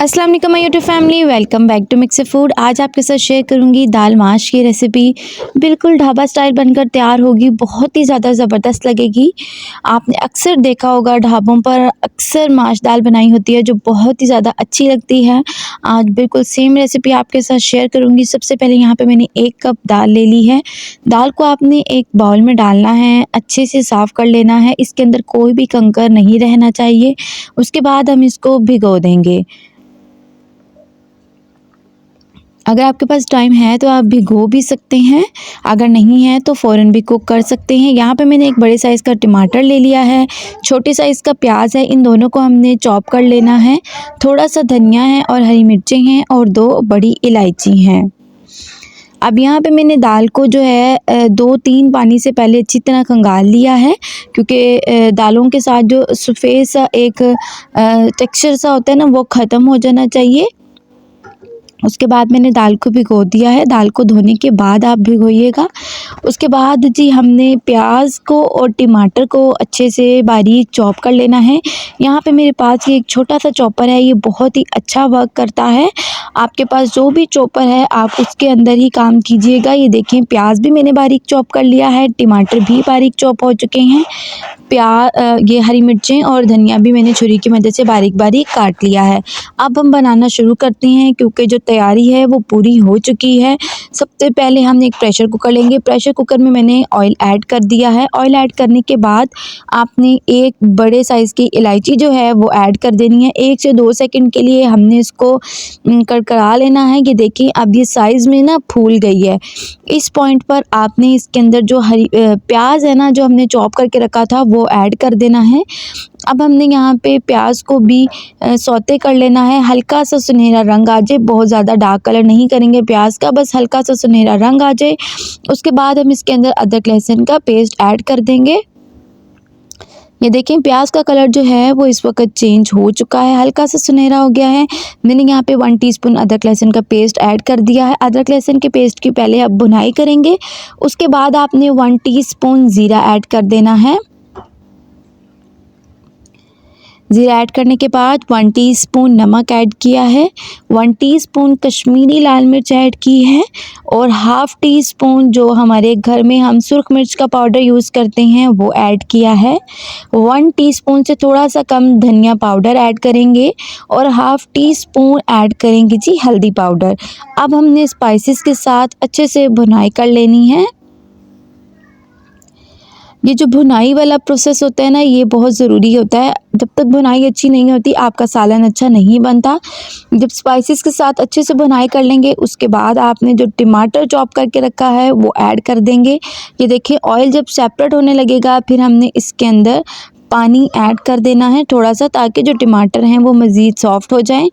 अस्सलाम वालेकुम my YouTube family, welcome back to mix food. आज आपके साथ शेयर करूंगी दाल माश की रेसिपी। बिल्कुल ढाबा स्टाइल बनकर तैयार होगी, बहुत ही ज़्यादा ज़बरदस्त लगेगी। आपने अक्सर देखा होगा ढाबों पर अक्सर माश दाल बनाई होती है जो बहुत ही ज़्यादा अच्छी लगती है। आज बिल्कुल सेम रेसिपी आपके साथ शेयर करूँगी। सबसे पहले यहाँ पर मैंने 1 कप दाल ले ली है। दाल को आपने एक बाउल में डालना है, अच्छे से साफ़ कर लेना है। इसके अंदर कोई भी कंकर नहीं रहना चाहिए। उसके बाद हम इसको भिगो देंगे। अगर आपके पास टाइम है तो आप भिगो भी सकते हैं, अगर नहीं है तो फ़ौरन भी कुक कर सकते हैं। यहाँ पे मैंने एक बड़े साइज़ का टमाटर ले लिया है, छोटे साइज़ का प्याज है, इन दोनों को हमने चॉप कर लेना है। थोड़ा सा धनिया है और हरी मिर्चें हैं और 2 बड़ी इलायची हैं। अब यहाँ पे मैंने दाल को जो है 2-3 पानी से पहले अच्छी तरह खंगाल लिया है, क्योंकि दालों के साथ जो सफ़ेद सा एक टेक्सचर सा होता है ना, वो ख़त्म हो जाना चाहिए। उसके बाद मैंने दाल को भिगो दिया है। दाल को धोने के बाद आप भिगोइएगा। उसके बाद जी हमने प्याज को और टमाटर को अच्छे से बारीक चॉप कर लेना है। यहाँ पे मेरे पास ये एक छोटा सा चॉपर है, ये बहुत ही अच्छा वर्क करता है। आपके पास जो भी चॉपर है आप उसके अंदर ही काम कीजिएगा। ये देखें, प्याज भी मैंने बारीक चॉप कर लिया है, टमाटर भी बारीक चॉप हो चुके हैं। ये हरी मिर्चें और धनिया भी मैंने छुरी की मदद से बारीक बारीक काट लिया है। अब हम बनाना शुरू करते हैं, क्योंकि जो तैयारी है वो पूरी हो चुकी है। सबसे पहले हम एक प्रेशर कुकर लेंगे। प्रेशर कुकर में मैंने ऑयल ऐड कर दिया है। ऑयल ऐड करने के बाद आपने एक बड़े साइज़ की इलायची जो है वो ऐड कर देनी है। 1 से 2 सेकंड के लिए हमने इसको कड़कड़ा लेना है। ये देखिए अब ये साइज़ में ना फूल गई है। इस पॉइंट पर आपने इसके अंदर जो हरी प्याज है ना, जो हमने चॉप करके रखा था, वो ऐड कर देना है। अब हमने यहाँ पे प्याज को भी सौते कर लेना है। हल्का सा सुनहरा रंग आ जाए, बहुत ज़्यादा डार्क कलर नहीं करेंगे प्याज का, बस हल्का सा सुनहरा रंग आ जाए। उसके बाद हम इसके अंदर अदरक लहसुन का पेस्ट ऐड कर देंगे। ये देखें, प्याज का कलर जो है वो इस वक्त चेंज हो चुका है, हल्का सा सुनहरा हो गया है। मैंने यहाँ पे 1 टीस्पून अदरक लहसुन का पेस्ट ऐड कर दिया है। अदरक लहसुन के पेस्ट की पहले आप भुनाई करेंगे। उसके बाद आपने 1 टीस्पून ज़ीरा ऐड कर देना है। ज़ीरा ऐड करने के बाद 1 टीस्पून नमक ऐड किया है, 1 टीस्पून कश्मीरी लाल मिर्च ऐड की है और हाफ़ टी स्पून जो हमारे घर में हम सुर्ख मिर्च का पाउडर यूज़ करते हैं वो ऐड किया है। 1 टीस्पून से थोड़ा सा कम धनिया पाउडर ऐड करेंगे और हाफ़ टी स्पून ऐड करेंगे जी हल्दी पाउडर। अब हमने स्पाइसेस के साथ अच्छे से भुनाई कर लेनी है। ये जो भुनाई वाला प्रोसेस होता है ना, ये बहुत ज़रूरी होता है। जब तक भुनाई अच्छी नहीं होती आपका सालन अच्छा नहीं बनता। जब स्पाइसेस के साथ अच्छे से भुनाई कर लेंगे, उसके बाद आपने जो टमाटर चॉप करके रखा है वो ऐड कर देंगे। ये देखिए, ऑयल जब सेपरेट होने लगेगा फिर हमने इसके अंदर पानी ऐड कर देना है थोड़ा सा, ताकि जो टमाटर हैं वो मज़ीद सॉफ़्ट हो जाएं।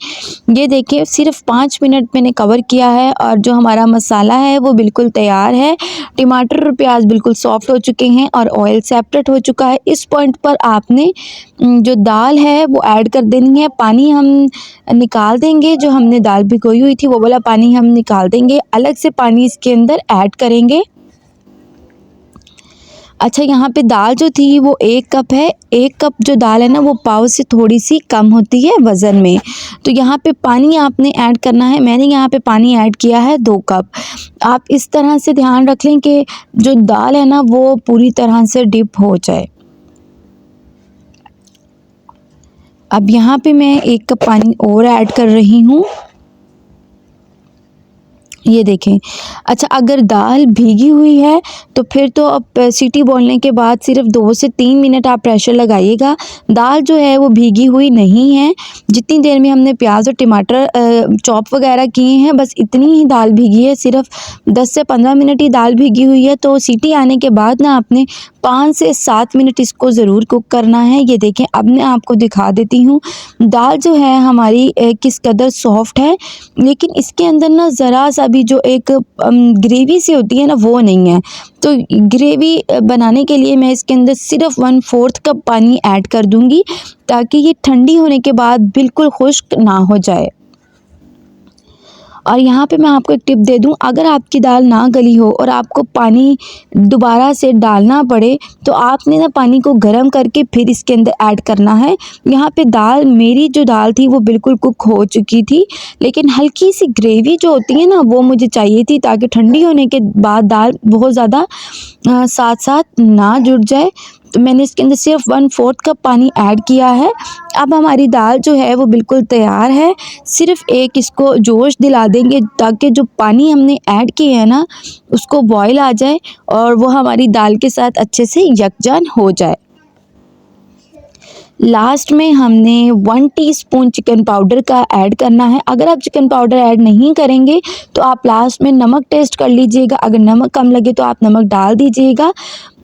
ये देखिए, सिर्फ 5 मिनट मैंने कवर किया है और जो हमारा मसाला है वो बिल्कुल तैयार है। टमाटर और प्याज बिल्कुल सॉफ़्ट हो चुके हैं और ऑयल सेपरेट हो चुका है। इस पॉइंट पर आपने जो दाल है वो ऐड कर देनी है। पानी हम निकाल देंगे, जो हमने दाल भिगोई हुई थी वो वाला पानी हम निकाल देंगे, अलग से पानी इसके अंदर ऐड करेंगे। अच्छा, यहाँ पे दाल जो थी वो 1 कप है। 1 कप जो दाल है ना वो पाव से थोड़ी सी कम होती है वज़न में। तो यहाँ पे पानी आपने ऐड करना है। मैंने यहाँ पे पानी ऐड किया है 2 कप। आप इस तरह से ध्यान रख लें कि जो दाल है ना वो पूरी तरह से डिप हो जाए। अब यहाँ पे मैं 1 कप पानी और ऐड कर रही हूँ। ये देखें। अच्छा, अगर दाल भीगी हुई है तो फिर तो अब सीटी बोलने के बाद सिर्फ 2 से 3 मिनट आप प्रेशर लगाइएगा। दाल जो है वो भीगी हुई नहीं है। जितनी देर में हमने प्याज और टमाटर चॉप वगैरह किए हैं, बस इतनी ही दाल भीगी है। सिर्फ 10 से 15 मिनट ही दाल भीगी हुई है। तो सीटी आने के बाद ना आपने 5 से 7 मिनट इसको ज़रूर कुक करना है। ये देखें, अब मैं आपको दिखा देती हूँ दाल जो है हमारी किस कदर सॉफ्ट है, लेकिन इसके अंदर ना ज़रा सा भी जो एक ग्रेवी सी होती है ना वो नहीं है। तो ग्रेवी बनाने के लिए मैं इसके अंदर सिर्फ 1/4 कप पानी ऐड कर दूंगी, ताकि ये ठंडी होने के बाद बिल्कुल खुश्क ना हो जाए। और यहाँ पे मैं आपको एक टिप दे दूँ, अगर आपकी दाल ना गली हो और आपको पानी दोबारा से डालना पड़े तो आपने ना पानी को गर्म करके फिर इसके अंदर ऐड करना है। यहाँ पे मेरी जो दाल थी वो बिल्कुल कुक हो चुकी थी, लेकिन हल्की सी ग्रेवी जो होती है ना वो मुझे चाहिए थी, ताकि ठंडी होने के बाद दाल बहुत ज़्यादा साथ साथ ना जुड़ जाए। तो मैंने इसके अंदर सिर्फ 1/4 कप पानी ऐड किया है। अब हमारी दाल जो है वो बिल्कुल तैयार है। सिर्फ एक इसको जोश दिला देंगे ताकि जो पानी हमने ऐड किया है ना उसको बॉयल आ जाए और वो हमारी दाल के साथ अच्छे से यकजान हो जाए। लास्ट में हमने 1 टीस्पून चिकन पाउडर का ऐड करना है। अगर आप चिकन पाउडर ऐड नहीं करेंगे तो आप लास्ट में नमक टेस्ट कर लीजिएगा, अगर नमक कम लगे तो आप नमक डाल दीजिएगा।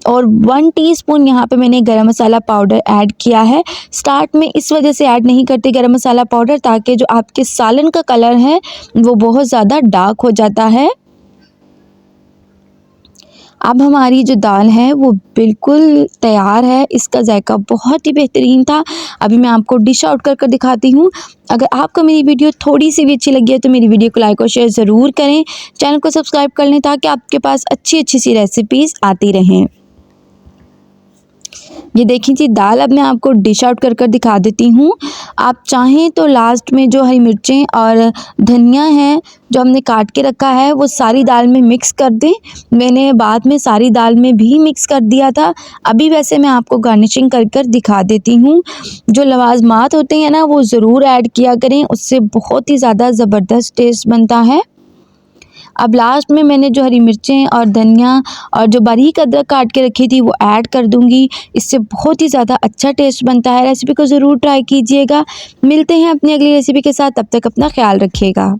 और 1 टीस्पून यहाँ पे मैंने गरम मसाला पाउडर ऐड किया है। स्टार्ट में इस वजह से ऐड नहीं करते गरम मसाला पाउडर, ताकि जो आपके सालन का कलर है वो बहुत ज़्यादा डार्क हो जाता है। अब हमारी जो दाल है वो बिल्कुल तैयार है, इसका जायका बहुत ही बेहतरीन था। अभी मैं आपको डिश आउट कर कर दिखाती हूँ। अगर आपको मेरी वीडियो थोड़ी सी भी अच्छी लगी है तो मेरी वीडियो को लाइक और शेयर ज़रूर करें। चैनल को सब्सक्राइब कर लें ताकि आपके पास अच्छी अच्छी सी रेसिपीज़ आती रहें। ये देखिए जी दाल अब मैं आपको डिश आउट कर कर दिखा देती हूँ। आप चाहें तो लास्ट में जो हरी मिर्चें और धनिया है जो हमने काट के रखा है वो सारी दाल में मिक्स कर दें। मैंने बाद में सारी दाल में भी मिक्स कर दिया था। अभी वैसे मैं आपको गार्निशिंग कर कर दिखा देती हूँ। जो लवाजमात होते हैं ना वो ज़रूर ऐड किया करें, उससे बहुत ही ज़्यादा ज़बरदस्त टेस्ट बनता है। अब लास्ट में मैंने जो हरी मिर्चें और धनिया और जो बारीक अदरक काट के रखी थी वो ऐड कर दूंगी। इससे बहुत ही ज़्यादा अच्छा टेस्ट बनता है। रेसिपी को ज़रूर ट्राई कीजिएगा। मिलते हैं अपनी अगली रेसिपी के साथ, तब तक अपना ख्याल रखिएगा।